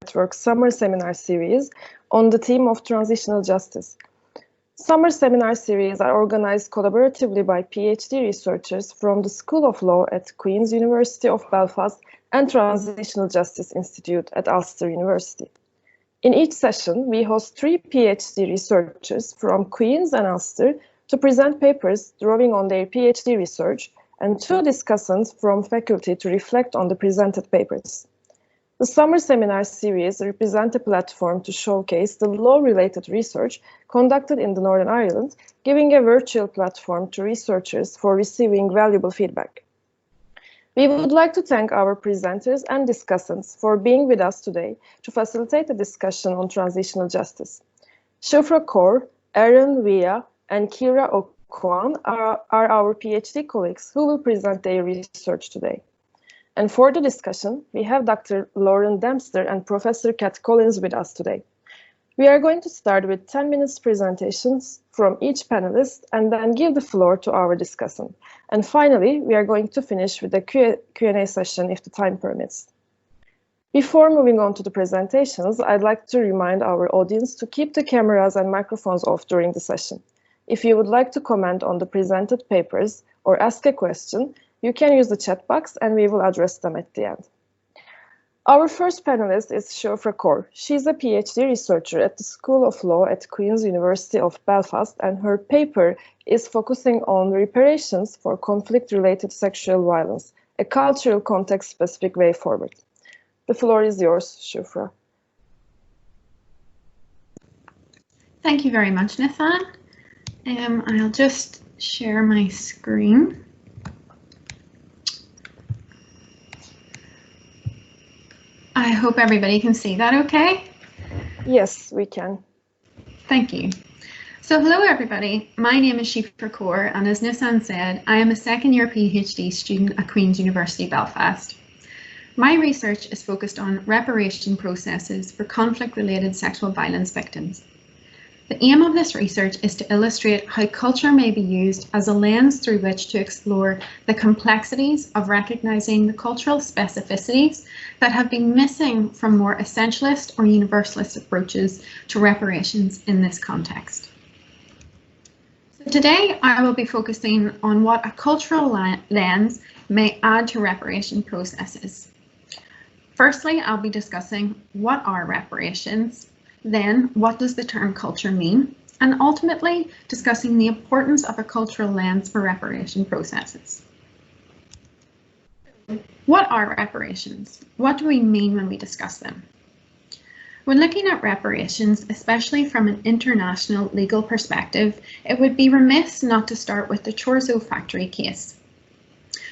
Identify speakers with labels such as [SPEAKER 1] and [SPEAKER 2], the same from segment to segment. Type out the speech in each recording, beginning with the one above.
[SPEAKER 1] Network Summer Seminar Series on the theme of Transitional Justice. Summer Seminar Series are organized collaboratively by PhD researchers from the School of Law at Queen's University of Belfast and Transitional Justice Institute at Ulster University. In each session, we host 3 PhD researchers from Queen's and Ulster to present papers drawing on their PhD research, and 2 discussants from faculty to reflect on the presented papers. The Summer Seminar Series represent a platform to showcase the law-related research conducted in the Northern Ireland, giving a virtual platform to researchers for receiving valuable feedback. We would like to thank our presenters and discussants for being with us today to facilitate a discussion on transitional justice. Siofra Corr, Aaron Weah, and Kira Okwan are our PhD colleagues who will present their research today. And for the discussion, we have Dr. Lauren Dempster and Professor Cath with us today. We are going to start with 10 minutes presentations from each panelist and then give the floor to our discussant. And finally, we are going to finish with a Q&A session if the time permits. Before moving on to the presentations, I'd like to remind our audience to keep the cameras and microphones off during the session. If you would like to comment on the presented papers or ask a question, you can use the chat box and we will address them at the end. Our first panelist is Siofra Corr. She's a PhD researcher at the School of Law at Queen's University of Belfast, and her paper is focusing on reparations for conflict-related sexual violence, a cultural context-specific way forward. The floor is yours, Siofra.
[SPEAKER 2] Thank you very much, Nathan. I'll just share my screen. I hope everybody can see that okay?
[SPEAKER 1] Yes, we can.
[SPEAKER 2] Thank you. So hello everybody, my name is Siofra Corr, and as Nissan said, I am a second-year PhD student at Queen's University Belfast. My research is focused on reparation processes for conflict-related sexual violence victims. The aim of this research is to illustrate how culture may be used as a lens through which to explore the complexities of recognizing the cultural specificities that have been missing from more essentialist or universalist approaches to reparations in this context. So today I will be focusing on what a cultural lens may add to reparation processes. Firstly, I'll be discussing what are reparations, then what does the term culture mean, and ultimately discussing the importance of a cultural lens for reparation processes. What are reparations? What do we mean when we discuss them? When looking at reparations, especially from an international legal perspective, it would be remiss not to start with the Chorso factory case,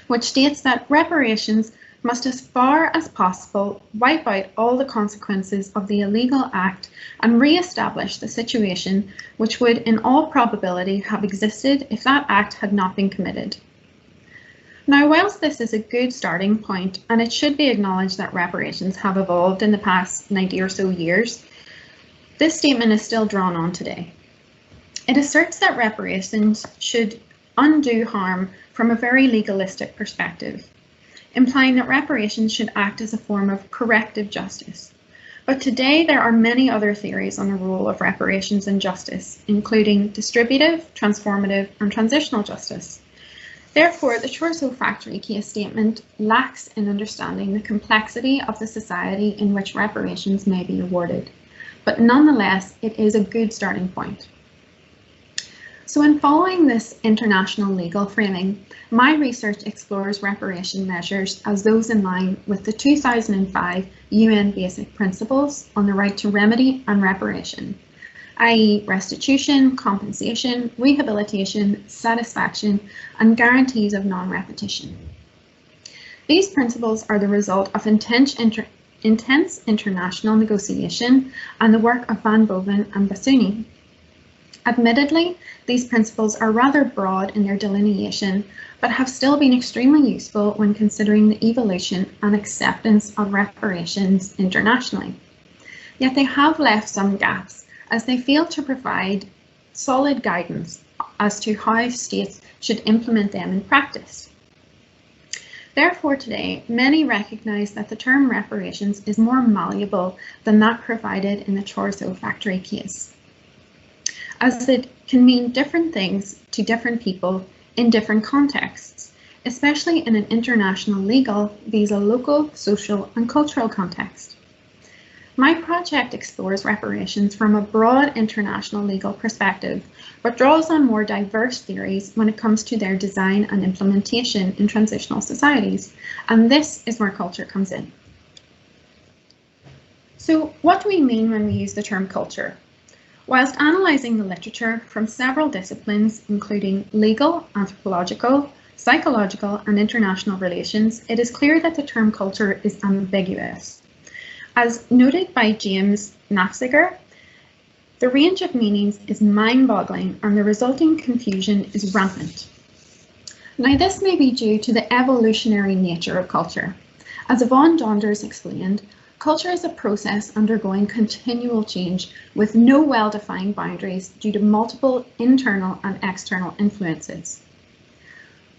[SPEAKER 2] which states that reparations must as far as possible wipe out all the consequences of the illegal act and re-establish the situation which would in all probability have existed if that act had not been committed. Now, whilst this is a good starting point, and it should be acknowledged that reparations have evolved in the past 90 or so years, this statement is still drawn on today. It asserts that reparations should undo harm from a very legalistic perspective, implying that reparations should act as a form of corrective justice. But today there are many other theories on the role of reparations in justice, including distributive, transformative, and transitional justice. Therefore, the Chorso factory case statement lacks in understanding the complexity of the society in which reparations may be awarded. But nonetheless, it is a good starting point. So in following this international legal framing, my research explores reparation measures as those in line with the 2005 UN Basic Principles on the right to remedy and reparation, i.e. restitution, compensation, rehabilitation, satisfaction, and guarantees of non-repetition. These principles are the result of intense international negotiation and the work of Van Boven and Bassouni. Admittedly, these principles are rather broad in their delineation, but have still been extremely useful when considering the evolution and acceptance of reparations internationally. Yet they have left some gaps, as they fail to provide solid guidance as to how states should implement them in practice. Therefore, today, many recognise that the term reparations is more malleable than that provided in the Chorizo factory case, as it can mean different things to different people in different contexts, especially in an international legal, visa local, social and cultural context. My project explores reparations from a broad international legal perspective, but draws on more diverse theories when it comes to their design and implementation in transitional societies, and this is where culture comes in. So what do we mean when we use the term culture? Whilst analysing the literature from several disciplines, including legal, anthropological, psychological and international relations, it is clear that the term culture is ambiguous. As noted by James Nafziger, the range of meanings is mind-boggling and the resulting confusion is rampant. Now, this may be due to the evolutionary nature of culture. As Yvonne Donders explained, culture is a process undergoing continual change with no well-defined boundaries due to multiple internal and external influences.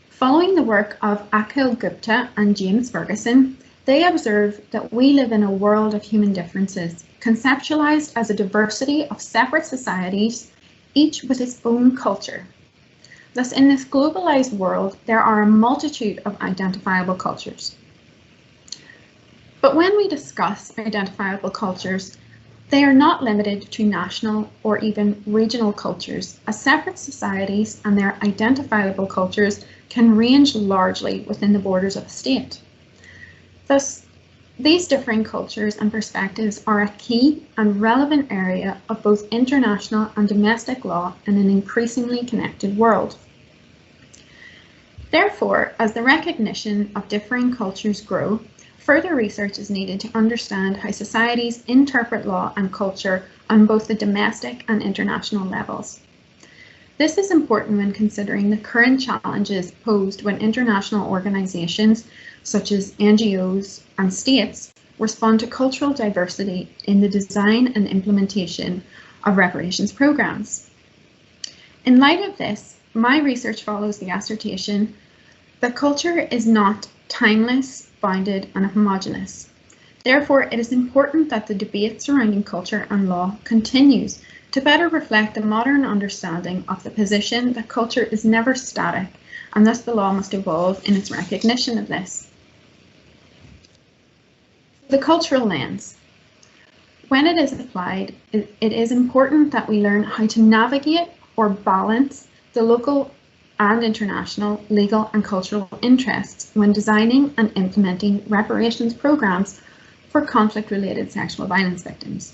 [SPEAKER 2] Following the work of Akhil Gupta and James Ferguson, they observe that we live in a world of human differences, conceptualized as a diversity of separate societies, each with its own culture. Thus, in this globalized world, there are a multitude of identifiable cultures. But when we discuss identifiable cultures, they are not limited to national or even regional cultures, as separate societies and their identifiable cultures can range largely within the borders of a state. Thus, these differing cultures and perspectives are a key and relevant area of both international and domestic law in an increasingly connected world. Therefore, as the recognition of differing cultures grow, further research is needed to understand how societies interpret law and culture on both the domestic and international levels. This is important when considering the current challenges posed when international organisations such as NGOs and states respond to cultural diversity in the design and implementation of reparations programs. In light of this, my research follows the assertion that culture is not timeless, bounded and homogeneous. Therefore, it is important that the debate surrounding culture and law continues to better reflect the modern understanding of the position that culture is never static, and thus the law must evolve in its recognition of this. The cultural lens. When it is applied, it is important that we learn how to navigate or balance the local and international legal and cultural interests when designing and implementing reparations programs for conflict-related sexual violence victims.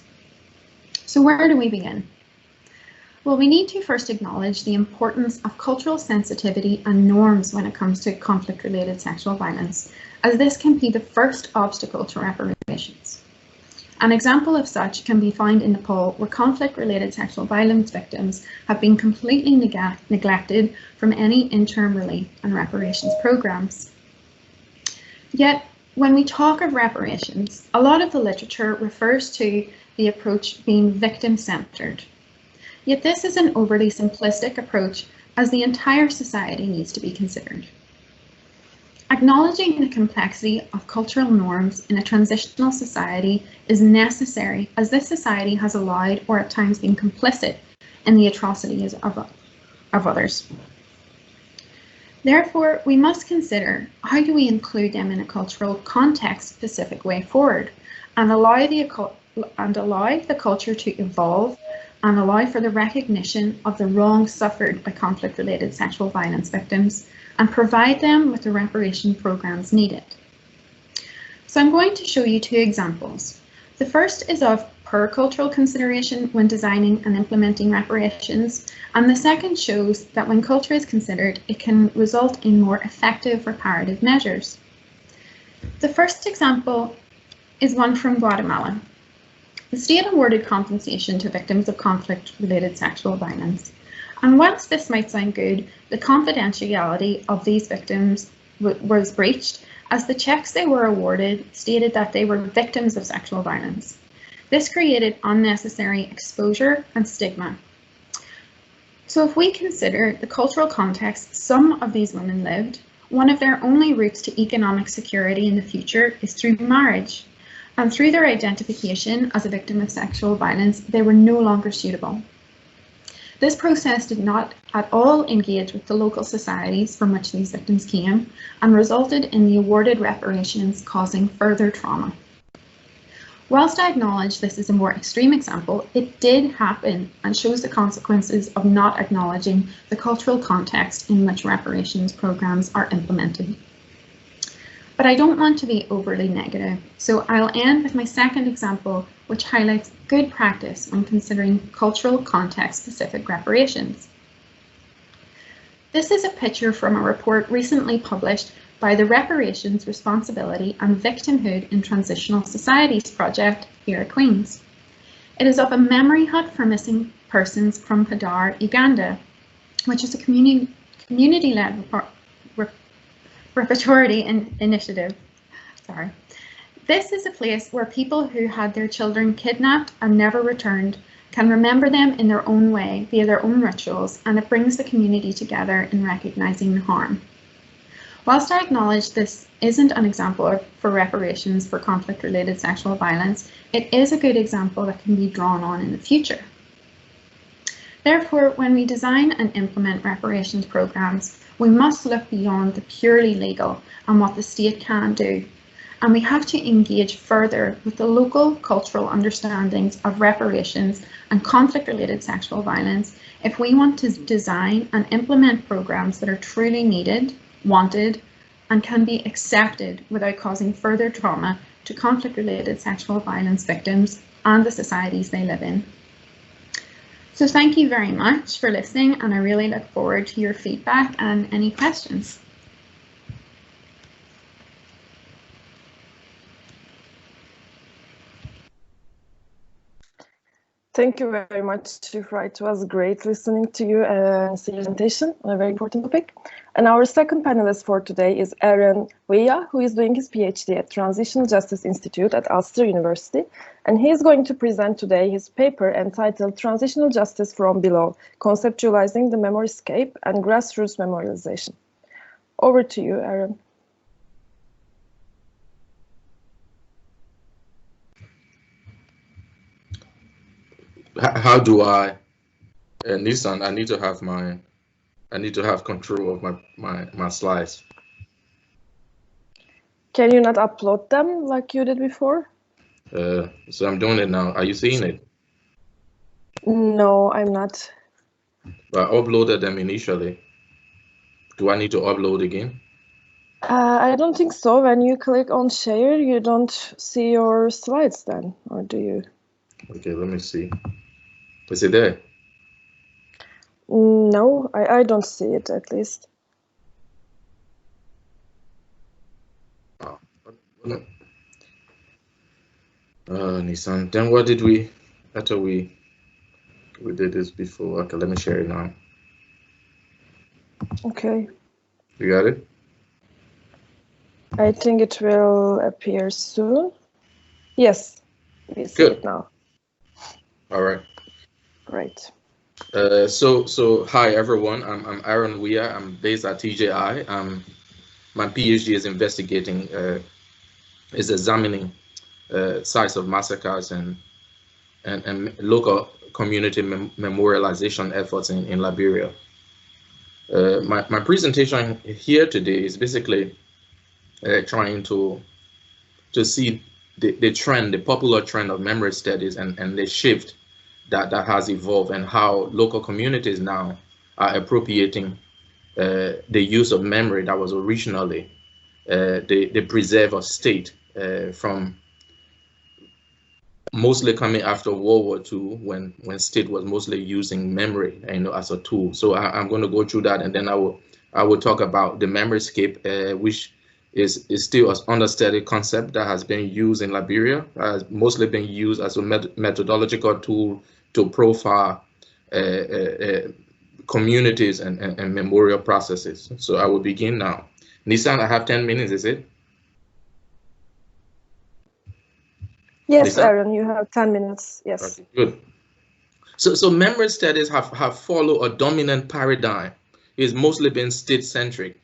[SPEAKER 2] So where do we begin? Well, we need to first acknowledge the importance of cultural sensitivity and norms when it comes to conflict-related sexual violence, as this can be the first obstacle to reparations. An example of such can be found in Nepal, where conflict-related sexual violence victims have been completely neglected from any interim relief and reparations programs. Yet, when we talk of reparations, a lot of the literature refers to the approach being victim-centred. Yet this is an overly simplistic approach, as the entire society needs to be considered. Acknowledging the complexity of cultural norms in a transitional society is necessary, as this society has allowed or at times been complicit in the atrocities of others. Therefore, we must consider how do we include them in a cultural context-specific way forward, and allow the culture to evolve and allow for the recognition of the wrong suffered by conflict-related sexual violence victims, and provide them with the reparation programs needed. So I'm going to show you two examples. The first is of per-cultural consideration when designing and implementing reparations, and the second shows that when culture is considered, it can result in more effective reparative measures. The first example is one from Guatemala. The state awarded compensation to victims of conflict-related sexual violence. And whilst this might sound good, the confidentiality of these victims was breached, as the checks they were awarded stated that they were victims of sexual violence. This created unnecessary exposure and stigma. So if we consider the cultural context some of these women lived, one of their only routes to economic security in the future is through marriage. And through their identification as a victim of sexual violence, they were no longer suitable. This process did not at all engage with the local societies from which these victims came and resulted in the awarded reparations causing further trauma. Whilst I acknowledge this is a more extreme example, it did happen and shows the consequences of not acknowledging the cultural context in which reparations programs are implemented. But I don't want to be overly negative, so I'll end with my second example, which highlights good practice when considering cultural context-specific reparations. This is a picture from a report recently published by the Reparations, Responsibility and Victimhood in Transitional Societies project here at Queen's. It is of a memory hut for missing persons from Padar, Uganda, which is a community-led repertory initiative. Sorry. This is a place where people who had their children kidnapped and never returned can remember them in their own way via their own rituals, and it brings the community together in recognising the harm. Whilst I acknowledge this isn't an example for reparations for conflict-related sexual violence, it is a good example that can be drawn on in the future. Therefore, when we design and implement reparations programs, we must look beyond the purely legal and what the state can do, and we have to engage further with the local cultural understandings of reparations and conflict-related sexual violence if we want to design and implement programs that are truly needed, wanted, and can be accepted without causing further trauma to conflict-related sexual violence victims and the societies they live in. So thank you very much for listening, and I really look forward to your feedback and any questions.
[SPEAKER 1] Thank you very much, Siofra. It was great listening to you and see your presentation on a very important topic. And our second panelist for today is Aaron Weah, who is doing his PhD at Transitional Justice Institute at Ulster University. And he is going to present today his paper entitled Transitional Justice from Below, Conceptualizing the Memoryscape and Grassroots Memorialisation. Over to you, Aaron.
[SPEAKER 3] How do I, Nissan? I need to have control of my slides.
[SPEAKER 1] Can you not upload them like you did before?
[SPEAKER 3] So I'm doing it now. Are you seeing it?
[SPEAKER 1] No, I'm not.
[SPEAKER 3] I uploaded them initially. Do I need to upload again?
[SPEAKER 1] I don't think so. When you click on share, you don't see your slides then, or do you?
[SPEAKER 3] Okay, let me see. Is it there?
[SPEAKER 1] No, I don't see it at least.
[SPEAKER 3] Oh, no. Nissan. Then what did we? I thought we did this before. Okay, let me share it now.
[SPEAKER 1] Okay.
[SPEAKER 3] You got it?
[SPEAKER 1] I think it will appear soon. Yes, we see it now.
[SPEAKER 3] All right.
[SPEAKER 1] Great.
[SPEAKER 3] So hi everyone. I'm Aaron Weah. I'm based at TJI. My PhD is investigating, is examining sites of massacres and local community memorialization efforts in Liberia. My presentation here today is basically trying to see the trend, the popular trend of memory studies and the shift that has evolved, and how local communities now are appropriating the use of memory that was originally the preserver state from mostly coming after World War II, when state was mostly using memory, as a tool. So I'm going to go through that, and then I will talk about the memoryscape, which is still an understudied concept that has been used in Liberia, has mostly been used as a methodological tool to profile communities and memorial processes. So I will begin now. Nissan, I have 10 minutes, is it?
[SPEAKER 1] Yes,
[SPEAKER 3] Nissan?
[SPEAKER 1] Aaron, you have 10 minutes, yes.
[SPEAKER 3] Okay, good. So memory studies have followed a dominant paradigm. It's mostly been state-centric.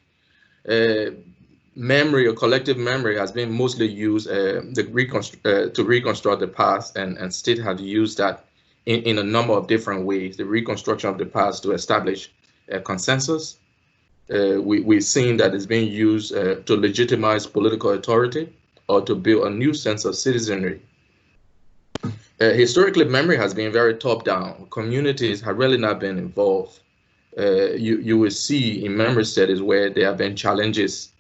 [SPEAKER 3] memory or collective memory has been mostly used to reconstruct the past, and state have used that in a number of different ways. The reconstruction of the past to establish a consensus. We've seen that it's being used to legitimize political authority or to build a new sense of citizenry. Historically, memory has been very top-down. Communities have really not been involved. You will see in memory studies where there have been challenges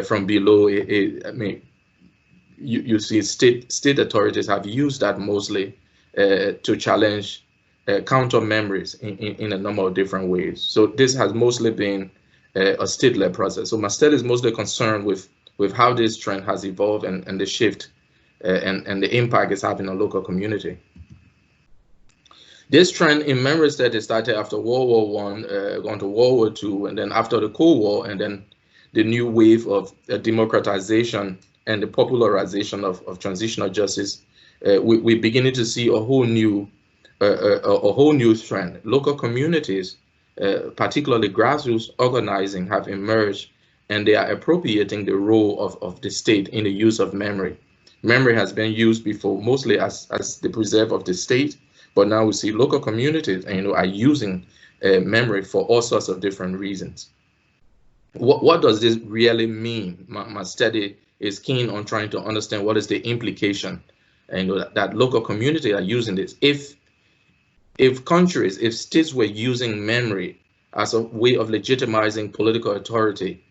[SPEAKER 3] from below. I mean, you see state authorities have used that mostly to challenge counter memories in a number of different ways. So this has mostly been a state-led process. So my study is mostly concerned with how this trend has evolved and the shift and the impact it's having on local community. This trend in memory studies started after World War I, going to World War II, and then after the Cold War, and then the new wave of democratization and the popularization of transitional justice. We're beginning to see a whole new trend. Local communities, particularly grassroots organizing, have emerged, and they are appropriating the role of the state in the use of memory. Memory has been used before mostly as the preserve of the state, but now we see local communities are using memory for all sorts of different reasons. What does this really mean? My study is keen on trying to understand what is the implication, that local community are using this. If states were using memory as a way of legitimizing political authority,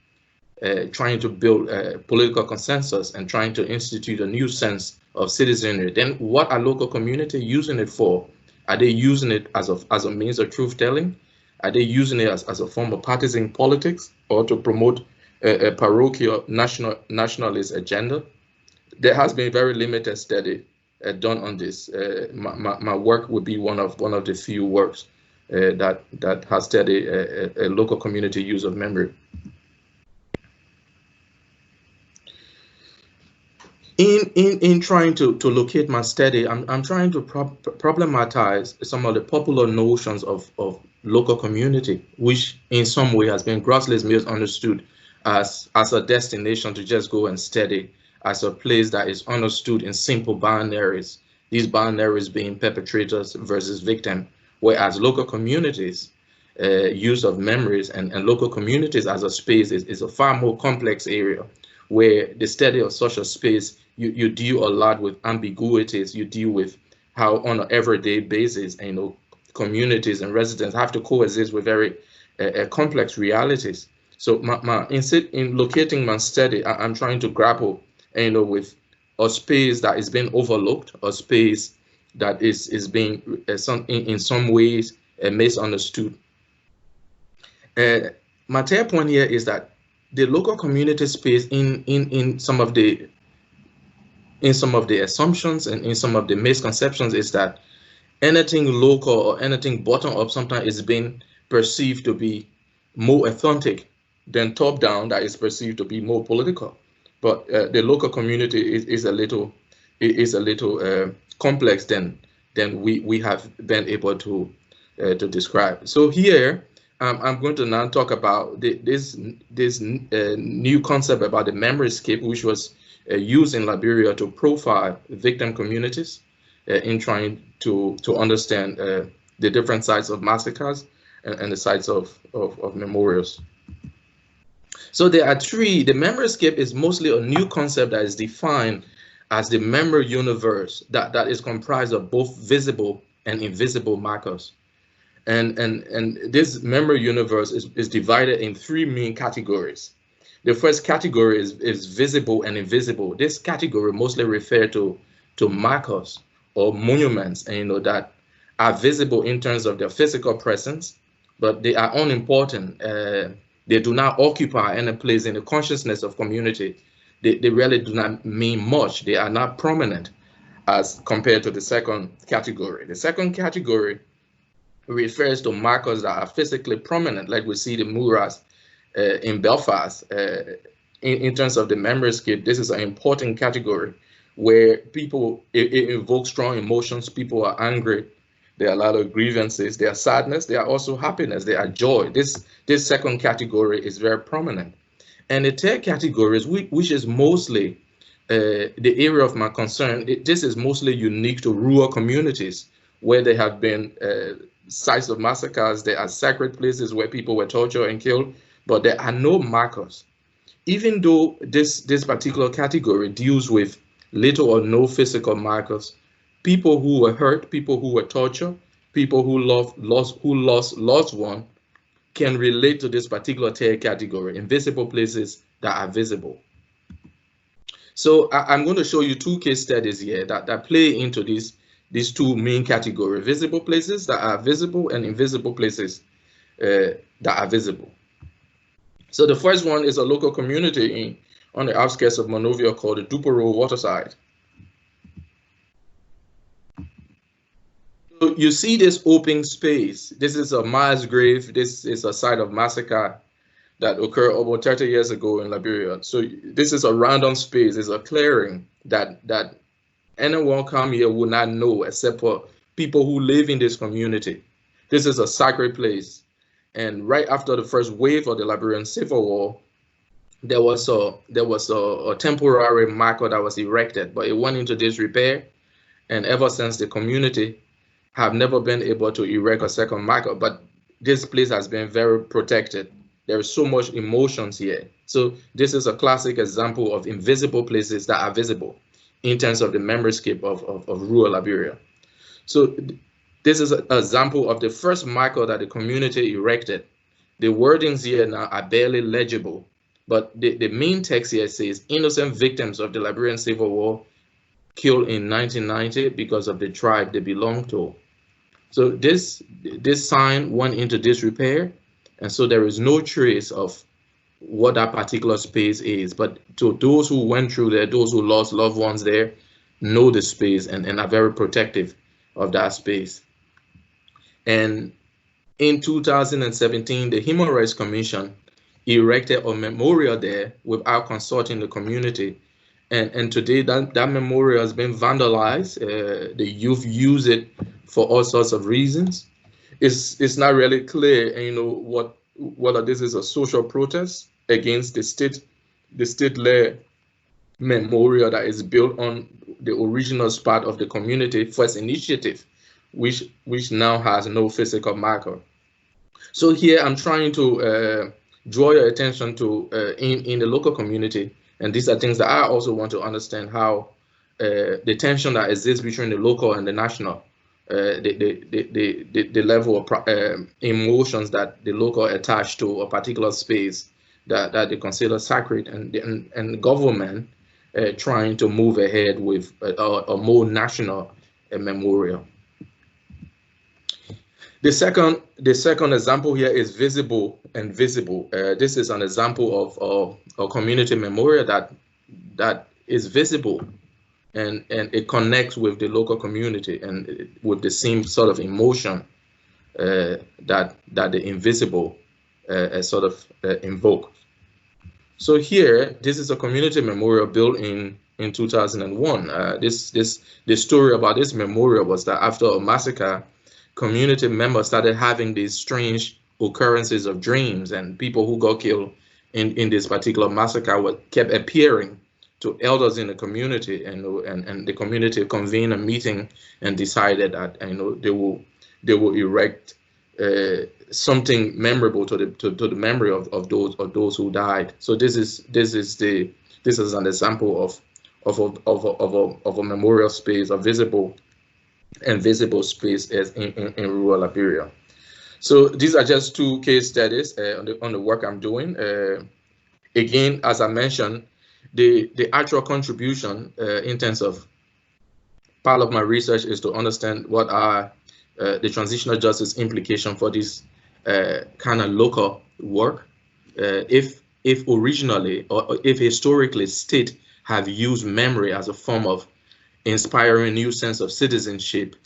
[SPEAKER 3] trying to build political consensus and trying to institute a new sense of citizenry, then what are local community using it for? Are they using it as a means of truth telling? Are they using it as a form of partisan politics or to promote a parochial nationalist agenda? There has been very limited study done on this. My work would be one of the few works that has studied a local community use of memory. In trying to locate my study, I'm trying to problematize some of the popular notions of local community, which in some way has been grossly misunderstood as a destination to just go and study, as a place that is understood in simple binaries, these binaries being perpetrators versus victim, whereas local communities, use of memories and local communities as a space is a far more complex area, where the study of such a space, you deal a lot with ambiguities, you deal with how on an everyday basis, communities and residents have to coexist with very complex realities. So in locating my study, I'm trying to grapple, with a space that is being overlooked, a space that is being in some ways misunderstood. My third point here is that the local community space in some of the assumptions and in some of the misconceptions is that anything local or anything bottom up sometimes is being perceived to be more authentic than top down that is perceived to be more political. But the local community is a little complex than we have been able to describe. So here I'm going to now talk about this new concept about the memoryscape, which was used in Liberia to profile victim communities in trying to understand the different sites of massacres and the sites of memorials. So there are three. The memoryscape is mostly a new concept that is defined as the memory universe that is comprised of both visible and invisible markers. And this memory universe is divided in three main categories. The first category is visible and invisible. This category mostly refers to markers or monuments, that are visible in terms of their physical presence, but they are unimportant. They do not occupy any place in the consciousness of community. They really do not mean much. They are not prominent as compared to the second category. The second category refers to markers that are physically prominent, like we see the murals in Belfast. In terms of the memoryscape, this is an important category where people, it invokes strong emotions. People are angry. There are a lot of grievances. There are sadness. There are also happiness. There are joy. This second category is very prominent. And the third category, which is mostly the area of my concern, this is mostly unique to rural communities where there have been sites of massacres. There are sacred places where people were tortured and killed, but there are no markers. Even though this particular category deals with little or no physical markers, people who were hurt, people who were tortured, people who lost loved one can relate to this particular third category, invisible places that are visible. So I'm going to show you two case studies here that play into these two main categories: visible places that are visible and invisible places that are visible. So the first one is a local community on the outskirts of Monrovia called the Duperon Waterside. So you see this open space. This is a mass grave. This is a site of massacre that occurred about 30 years ago in Liberia. So this is a random space. It's a clearing that anyone come here would not know except for people who live in this community. This is a sacred place. And right after the first wave of the Liberian Civil War, there was a temporary marker that was erected, but it went into disrepair. And ever since, the community have never been able to erect a second marker. But this place has been very protected. There is so much emotions here. So this is a classic example of invisible places that are visible in terms of the memoryscape of rural Liberia. So this is an example of the first marker that the community erected. The wordings here now are barely legible, but the main text here says innocent victims of the Liberian Civil War killed in 1990 because of the tribe they belong to. So this sign went into disrepair, and so there is no trace of what that particular space is. But to those who went through there, those who lost loved ones there, know the space and are very protective of that space. And in 2017, the Human Rights Commission erected a memorial there without consulting the community. And today that memorial has been vandalized. The youth use it for all sorts of reasons. It's not really clear, you know, whether this is a social protest against the state-led memorial that is built on the original spot of the community first initiative, which now has no physical marker. So here I'm trying to draw your attention to in the local community, and these are things that I also want to understand how the tension that exists between the local and the national, the level of emotions that the local attach to a particular space that they consider sacred, and government trying to move ahead with a more national memorial. The second example here is visible and visible. This is an example of a community memorial that is visible, and it connects with the local community and with the same sort of emotion that the invisible sort of invoke. So here, this is a community memorial built in 2001. The story about this memorial was that after a massacre, community members started having these strange occurrences of dreams, and people who got killed in this particular massacre kept appearing to elders in the community, and the community convened a meeting and decided that they will erect something memorable to the memory of those who died. So this is an example of a memorial space, a visible and visible space in rural Liberia. So these are just two case studies on the work I'm doing. Again, as I mentioned, the actual contribution in terms of part of my research is to understand what are the transitional justice implication for this kind of local work. If originally or if historically state have used memory as a form of inspiring new sense of citizenship,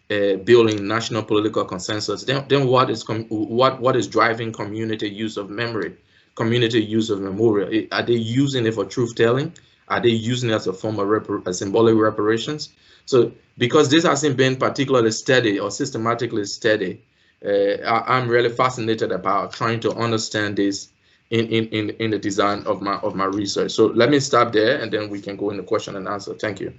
[SPEAKER 3] building national political consensus, then what is driving community use of memory, community use of memorial? Are they using it for truth telling? Are they using it as a form of symbolic reparations? So because this hasn't been particularly studied or systematically studied, I'm really fascinated about trying to understand this in the design of my research. So let me stop there, and then we can go into question and answer. Thank you.